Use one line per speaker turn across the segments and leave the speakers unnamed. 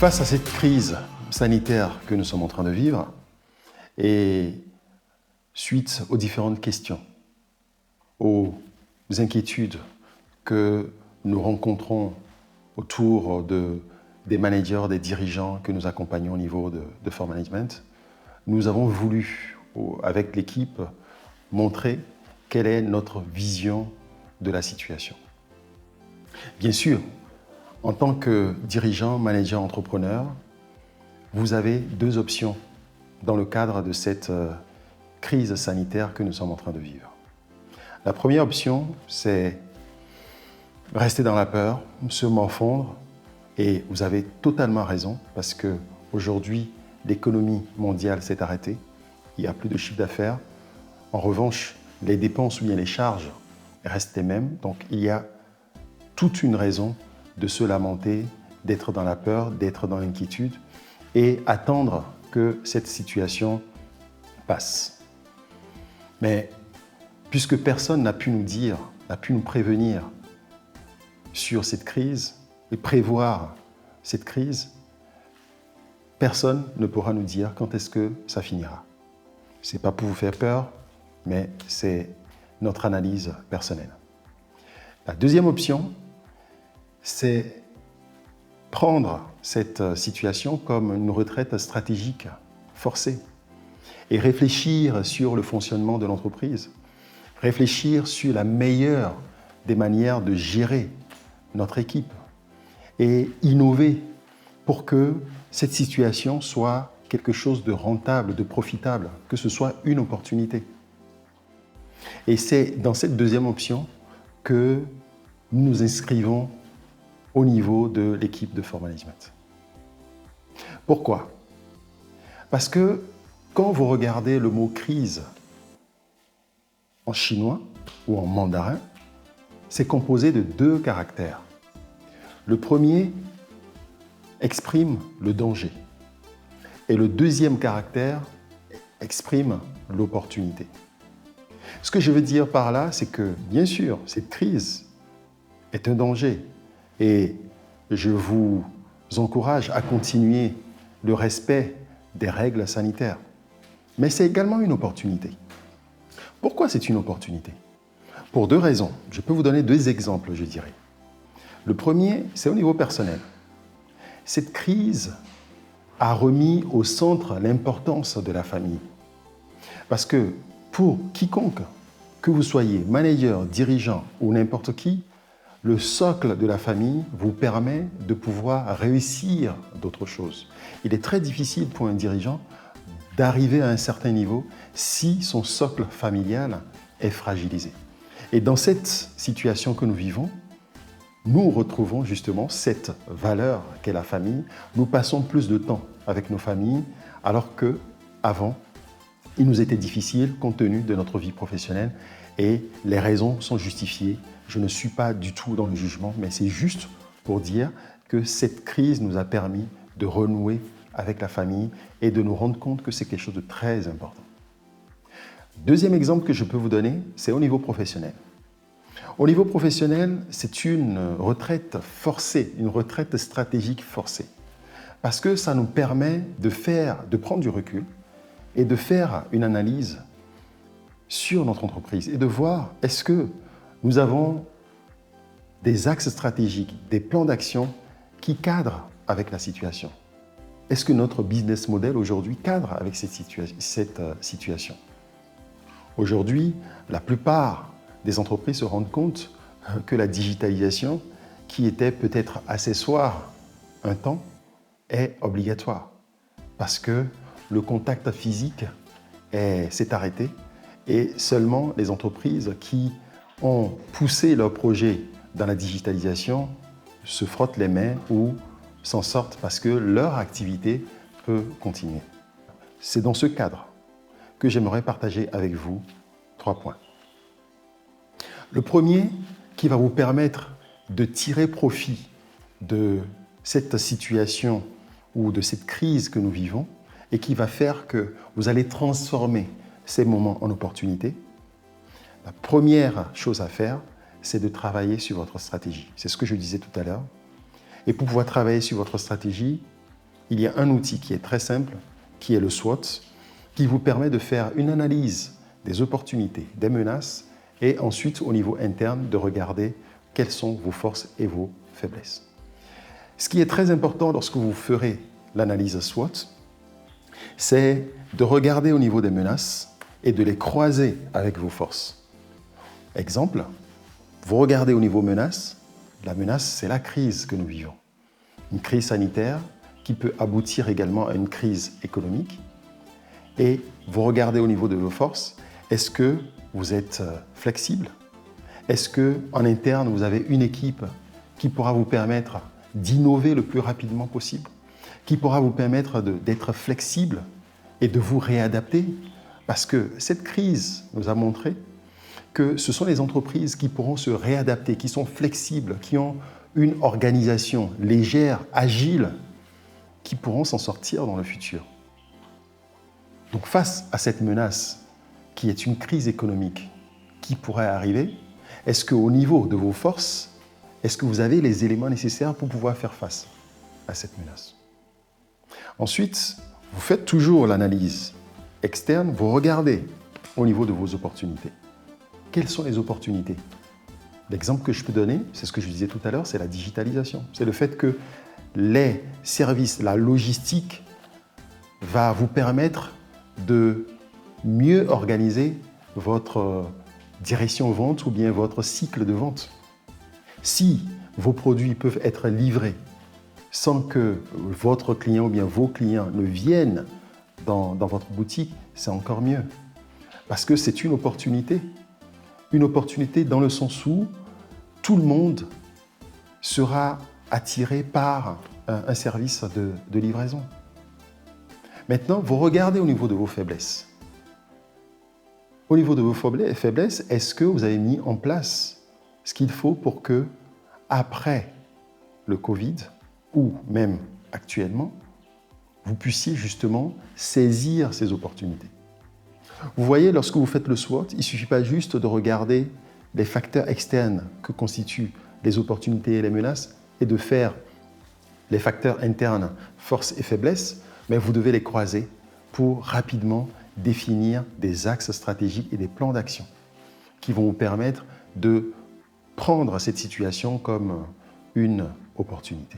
Face à cette crise sanitaire que nous sommes en train de vivre et suite aux différentes questions, aux inquiétudes que nous rencontrons autour des managers, des dirigeants que nous accompagnons au niveau de For Management, nous avons voulu, avec l'équipe, montrer quelle est notre vision de la situation. Bien sûr, en tant que dirigeant, manager, entrepreneur, vous avez deux options dans le cadre de cette crise sanitaire que nous sommes en train de vivre. La première option, c'est rester dans la peur, se morfondre, et vous avez totalement raison parce qu'aujourd'hui, l'économie mondiale s'est arrêtée, il n'y a plus de chiffre d'affaires. En revanche, les dépenses ou bien les charges restent les mêmes, donc il y a toute une raison de se lamenter, d'être dans la peur, d'être dans l'inquiétude et attendre que cette situation passe. Mais puisque personne n'a pu nous dire, n'a pu nous prévenir sur cette crise et prévoir cette crise, personne ne pourra nous dire quand est-ce que ça finira. Ce n'est pas pour vous faire peur, mais c'est notre analyse personnelle. La deuxième option, c'est prendre cette situation comme une retraite stratégique forcée et réfléchir sur le fonctionnement de l'entreprise, réfléchir sur la meilleure des manières de gérer notre équipe et innover pour que cette situation soit quelque chose de rentable, de profitable, que ce soit une opportunité. Et c'est dans cette deuxième option que nous nous inscrivons au niveau de l'équipe de For Management. Pourquoi? Parce que quand vous regardez le mot crise en chinois ou en mandarin, c'est composé de deux caractères. Le premier exprime le danger et le deuxième caractère exprime l'opportunité. Ce que je veux dire par là, c'est que bien sûr, cette crise est un danger et je vous encourage à continuer le respect des règles sanitaires. Mais c'est également une opportunité. Pourquoi c'est une opportunité? Pour deux raisons. Je peux vous donner deux exemples, je dirais. Le premier, c'est au niveau personnel. Cette crise a remis au centre l'importance de la famille. Parce que pour quiconque, que vous soyez manager, dirigeant ou n'importe qui, le socle de la famille vous permet de pouvoir réussir d'autres choses. Il est très difficile pour un dirigeant d'arriver à un certain niveau si son socle familial est fragilisé. Et dans cette situation que nous vivons, nous retrouvons justement cette valeur qu'est la famille. Nous passons plus de temps avec nos familles alors qu'avant, il nous était difficile compte tenu de notre vie professionnelle et les raisons sont justifiées. Je ne suis pas du tout dans le jugement, mais c'est juste pour dire que cette crise nous a permis de renouer avec la famille et de nous rendre compte que c'est quelque chose de très important. Deuxième exemple que je peux vous donner, c'est au niveau professionnel. Au niveau professionnel, c'est une retraite forcée, une retraite stratégique forcée. Parce que ça nous permet de prendre du recul et de faire une analyse sur notre entreprise et de voir est-ce que nous avons des axes stratégiques, des plans d'action qui cadrent avec la situation. Est-ce que notre business model aujourd'hui cadre avec cette situation? Aujourd'hui, la plupart des entreprises se rendent compte que la digitalisation, qui était peut-être accessoire un temps, est obligatoire. Parce que le contact physique s'est arrêté et seulement les entreprises qui ont poussé leur projet dans la digitalisation se frottent les mains ou s'en sortent parce que leur activité peut continuer. C'est dans ce cadre que j'aimerais partager avec vous 3 points. Le premier qui va vous permettre de tirer profit de cette situation ou de cette crise que nous vivons et qui va faire que vous allez transformer ces moments en opportunités. La première chose à faire, c'est de travailler sur votre stratégie. C'est ce que je disais tout à l'heure. Et pour pouvoir travailler sur votre stratégie, il y a un outil qui est très simple, qui est le SWOT, qui vous permet de faire une analyse des opportunités, des menaces, et ensuite, au niveau interne, de regarder quelles sont vos forces et vos faiblesses. Ce qui est très important lorsque vous ferez l'analyse SWOT, c'est de regarder au niveau des menaces et de les croiser avec vos forces. Exemple, vous regardez au niveau menaces, la menace, c'est la crise que nous vivons. Une crise sanitaire qui peut aboutir également à une crise économique. Et vous regardez au niveau de vos forces, est-ce que vous êtes flexible? Est-ce qu'en interne, vous avez une équipe qui pourra vous permettre d'innover le plus rapidement possible, qui pourra vous permettre d'être flexible et de vous réadapter? Parce que cette crise nous a montré que ce sont les entreprises qui pourront se réadapter, qui sont flexibles, qui ont une organisation légère, agile, qui pourront s'en sortir dans le futur. Donc face à cette menace qui est une crise économique qui pourrait arriver, est-ce qu'au niveau de vos forces, est-ce que vous avez les éléments nécessaires pour pouvoir faire face à cette menace? Ensuite, vous faites toujours l'analyse externe, vous regardez au niveau de vos opportunités. Quelles sont les opportunités? L'exemple que je peux donner, c'est ce que je disais tout à l'heure, c'est la digitalisation. C'est le fait que les services, la logistique va vous permettre de mieux organiser votre direction vente ou bien votre cycle de vente. Si vos produits peuvent être livrés sans que votre client ou bien vos clients ne viennent dans votre boutique, c'est encore mieux. Parce que c'est une opportunité. Une opportunité dans le sens où tout le monde sera attiré par un service de livraison. Maintenant, vous regardez au niveau de vos faiblesses. Au niveau de vos faiblesses, est-ce que vous avez mis en place ce qu'il faut pour que, après le Covid, ou même actuellement, vous puissiez justement saisir ces opportunités? Vous voyez, lorsque vous faites le SWOT, il ne suffit pas juste de regarder les facteurs externes que constituent les opportunités et les menaces et de faire les facteurs internes, forces et faiblesses, mais vous devez les croiser pour rapidement définir des axes stratégiques et des plans d'action qui vont vous permettre de prendre cette situation comme une opportunité.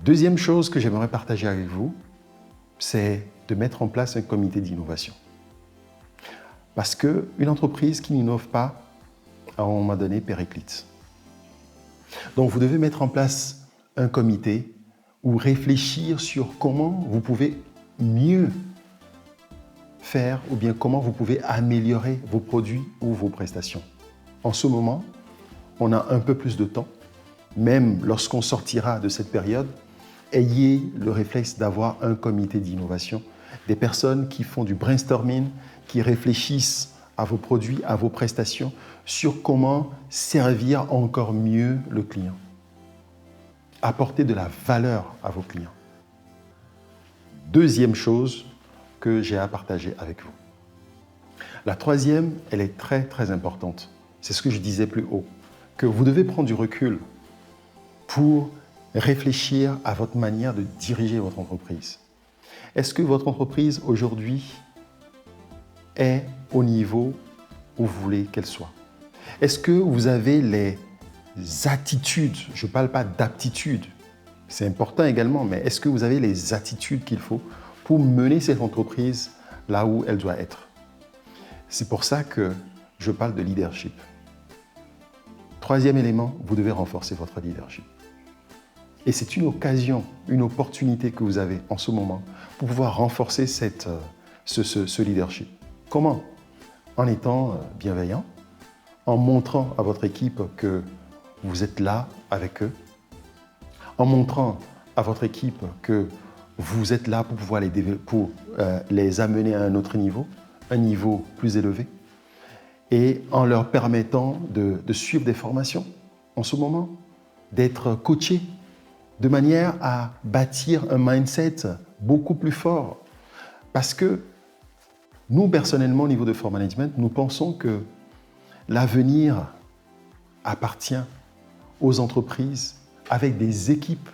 Deuxième chose que j'aimerais partager avec vous, c'est de mettre en place un comité d'innovation. Parce qu'une entreprise qui n'innove pas, à un moment donné, périclite. Donc vous devez mettre en place un comité ou réfléchir sur comment vous pouvez mieux faire ou bien comment vous pouvez améliorer vos produits ou vos prestations. En ce moment, on a un peu plus de temps. Même lorsqu'on sortira de cette période, ayez le réflexe d'avoir un comité d'innovation, des personnes qui font du brainstorming, qui réfléchissent à vos produits, à vos prestations, sur comment servir encore mieux le client. Apporter de la valeur à vos clients. Deuxième chose que j'ai à partager avec vous. La troisième, elle est très très importante. C'est ce que je disais plus haut, que vous devez prendre du recul pour réfléchir à votre manière de diriger votre entreprise. Est-ce que votre entreprise aujourd'hui est au niveau où vous voulez qu'elle soit? Est-ce que vous avez les attitudes, je ne parle pas d'aptitude, c'est important également, mais est-ce que vous avez les attitudes qu'il faut pour mener cette entreprise là où elle doit être? C'est pour ça que je parle de leadership. Troisième élément, vous devez renforcer votre leadership. Et c'est une occasion, une opportunité que vous avez en ce moment pour pouvoir renforcer ce leadership. Comment? En étant bienveillant, en montrant à votre équipe que vous êtes là avec eux, en montrant à votre équipe que vous êtes là pour pouvoir les amener à un autre niveau, un niveau plus élevé, et en leur permettant de suivre des formations en ce moment, d'être coachés, de manière à bâtir un mindset beaucoup plus fort. Parce que nous, personnellement, au niveau de Fort Management, nous pensons que l'avenir appartient aux entreprises avec des équipes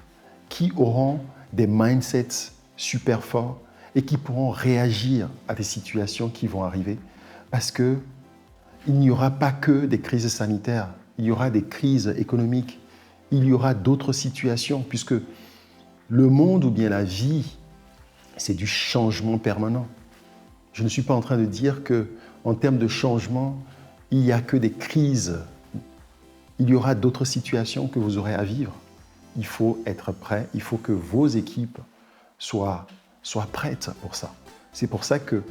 qui auront des mindsets super forts et qui pourront réagir à des situations qui vont arriver parce que il n'y aura pas que des crises sanitaires, il y aura des crises économiques, il y aura d'autres situations puisque le monde ou bien la vie, c'est du changement permanent. Je ne suis pas en train de dire qu'en termes de changement, il n'y a que des crises. Il y aura d'autres situations que vous aurez à vivre. Il faut être prêt, il faut que vos équipes soient prêtes pour ça. C'est pour ça que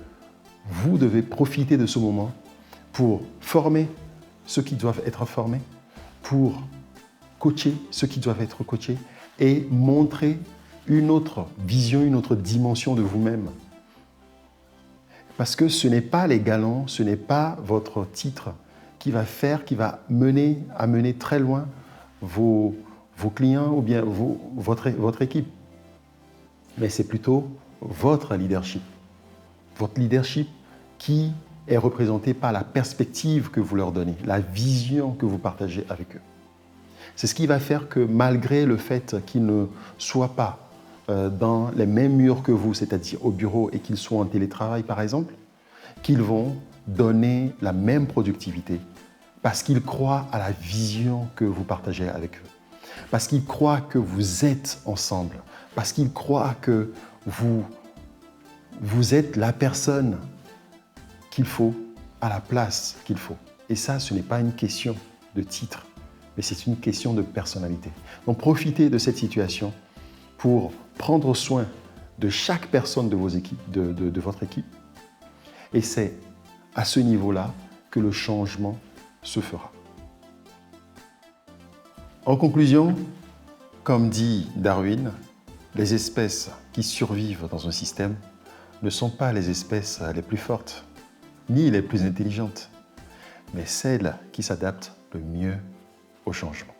vous devez profiter de ce moment pour former ceux qui doivent être formés, pour coacher ceux qui doivent être coachés et montrer une autre vision, une autre dimension de vous-même. Parce que ce n'est pas les galons, ce n'est pas votre titre qui va mener très loin vos clients ou bien votre équipe. Mais c'est plutôt votre leadership. Votre leadership qui est représenté par la perspective que vous leur donnez, la vision que vous partagez avec eux. C'est ce qui va faire que malgré le fait qu'ils ne soient pas dans les mêmes murs que vous, c'est-à-dire au bureau et qu'ils soient en télétravail par exemple, qu'ils vont donner la même productivité parce qu'ils croient à la vision que vous partagez avec eux, parce qu'ils croient que vous êtes ensemble, parce qu'ils croient que vous êtes la personne qu'il faut à la place qu'il faut. Et ça, ce n'est pas une question de titre, mais c'est une question de personnalité. Donc profitez de cette situation pour prendre soin de chaque personne de vos équipes, de votre équipe. Et c'est à ce niveau-là que le changement se fera. En conclusion, comme dit Darwin, les espèces qui survivent dans un système ne sont pas les espèces les plus fortes, ni les plus intelligentes, mais celles qui s'adaptent le mieux au changement.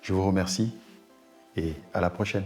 Je vous remercie et à la prochaine.